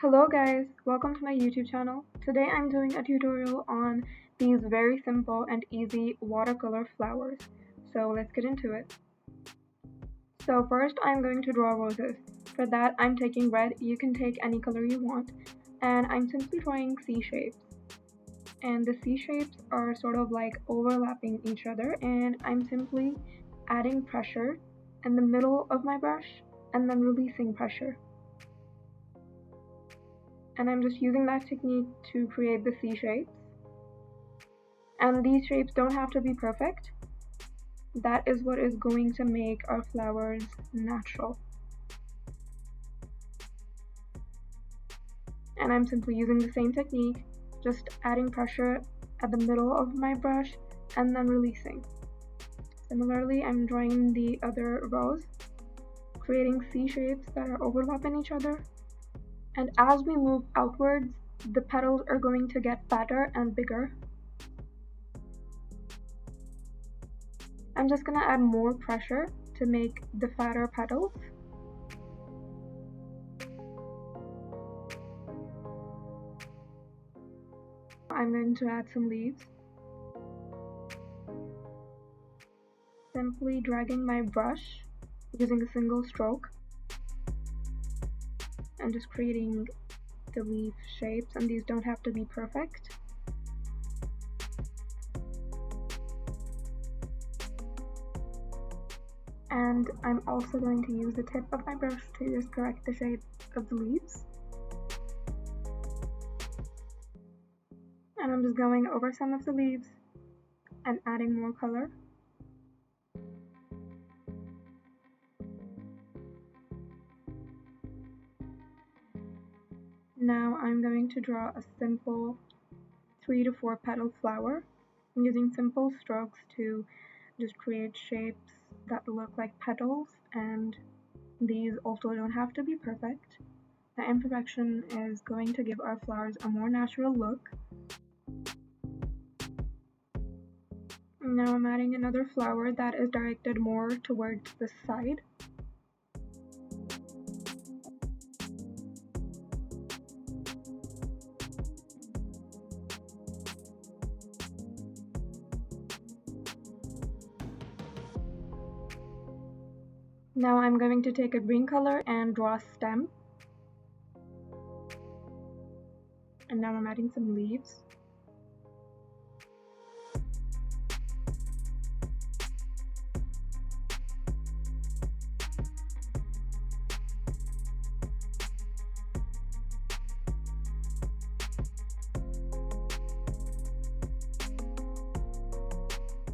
Hello guys, welcome to my YouTube channel. Today I'm doing a tutorial on these very simple and easy watercolor flowers. So let's get into it. So first I'm going to draw roses. For that I'm taking red, you can take any color you want, and I'm simply drawing C shapes. And the C shapes are sort of like overlapping each other, and I'm simply adding pressure in the middle of my brush and then releasing pressure. And I'm just using that technique to create the C shapes. And these shapes don't have to be perfect. That is what is going to make our flowers natural. And I'm simply using the same technique, just adding pressure at the middle of my brush and then releasing. Similarly, I'm drawing the other rows, creating C shapes that are overlapping each other. And as we move outwards, the petals are going to get fatter and bigger. I'm just going to add more pressure to make the fatter petals. I'm going to add some leaves. Simply dragging my brush using a single stroke and just creating the leaf shapes, and these don't have to be perfect. And I'm also going to use the tip of my brush to just correct the shape of the leaves. And I'm just going over some of the leaves and adding more color. Now I'm going to draw a simple 3 to 4 petal flower. I'm using simple strokes to just create shapes that look like petals, and these also don't have to be perfect. The imperfection is going to give our flowers a more natural look. Now I'm adding another flower that is directed more towards the side. Now I'm going to take a green color and draw a stem. And now I'm adding some leaves.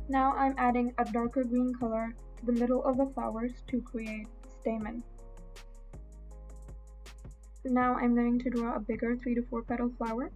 Now I'm adding a darker green color to the middle of the flowers to create stamen. Now I'm going to draw a bigger 3 to 4 petal flower.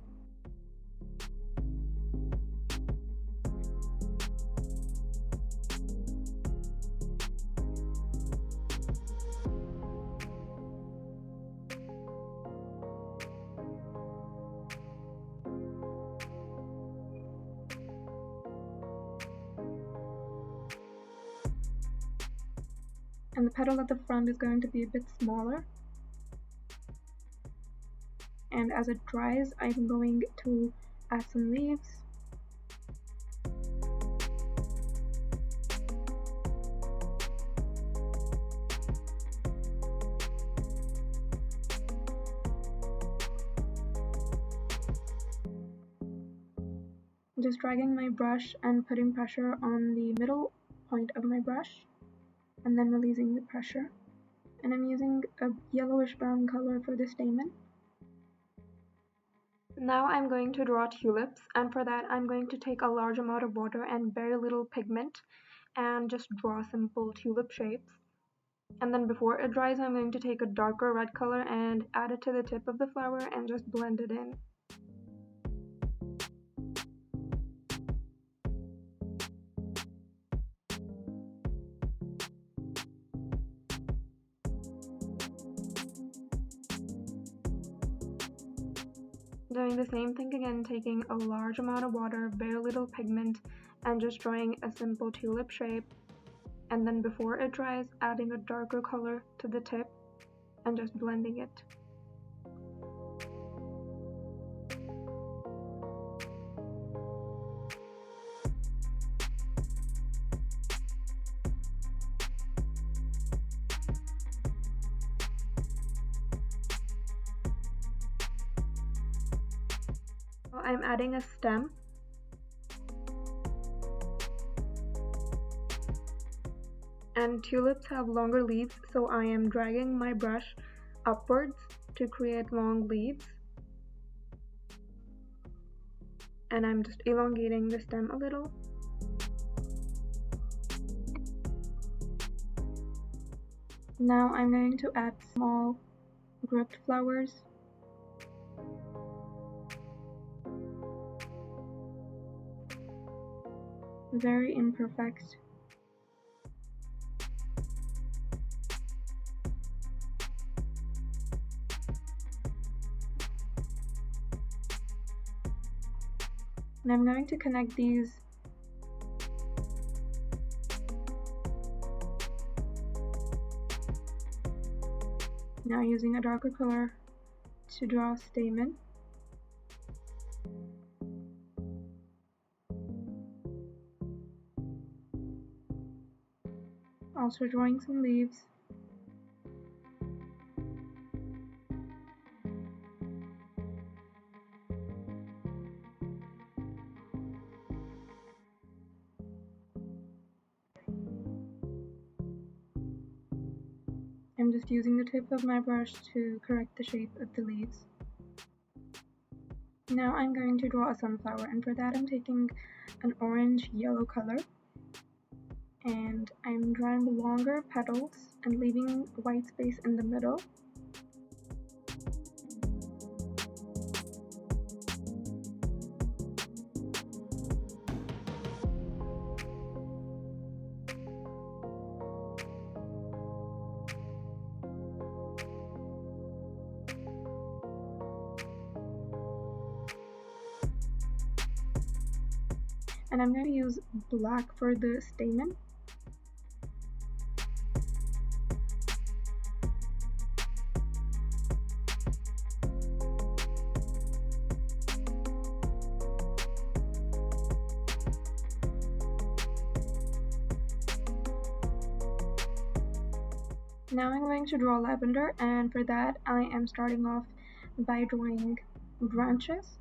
And the petal at the front is going to be a bit smaller. And as it dries, I'm going to add some leaves. Just dragging my brush and putting pressure on the middle point of my brush, and then releasing the pressure. And I'm using a yellowish brown color for the stamen. Now I'm going to draw tulips, and for that I'm going to take a large amount of water and very little pigment and just draw simple tulip shapes. And then before it dries, I'm going to take a darker red color and add it to the tip of the flower and just blend it in. Doing the same thing again, taking a large amount of water, very little pigment, and just drawing a simple tulip shape. And then before it dries, adding a darker color to the tip and just blending it. I'm adding a stem. And tulips have longer leaves, so I am dragging my brush upwards to create long leaves. And I'm just elongating the stem a little. Now I'm going to add small grouped flowers. Very imperfect. And I'm going to connect these now using a darker color to draw a stamen. Also drawing some leaves. I'm just using the tip of my brush to correct the shape of the leaves. Now I'm going to draw a sunflower, and for that I'm taking an orange-yellow color, and I'm drawing longer petals and leaving white space in the middle. And I'm going to use black for the stamen. Now I'm going to draw lavender, and for that I am starting off by drawing branches.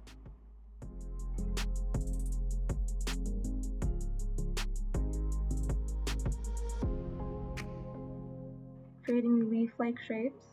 Creating leaf-like shapes.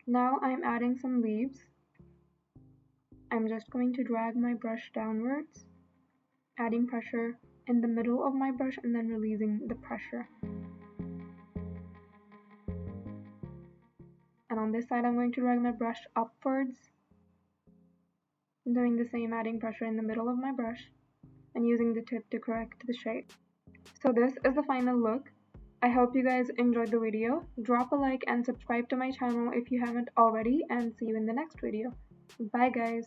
Now I'm adding some leaves. I'm just going to drag my brush downwards, adding pressure in the middle of my brush and then releasing the pressure. And on this side I'm going to drag my brush upwards, doing the same, adding pressure in the middle of my brush and using the tip to correct the shape. So this is the final look. I hope you guys enjoyed the video. Drop a like and subscribe to my channel if you haven't already, and see you in the next video. Bye guys.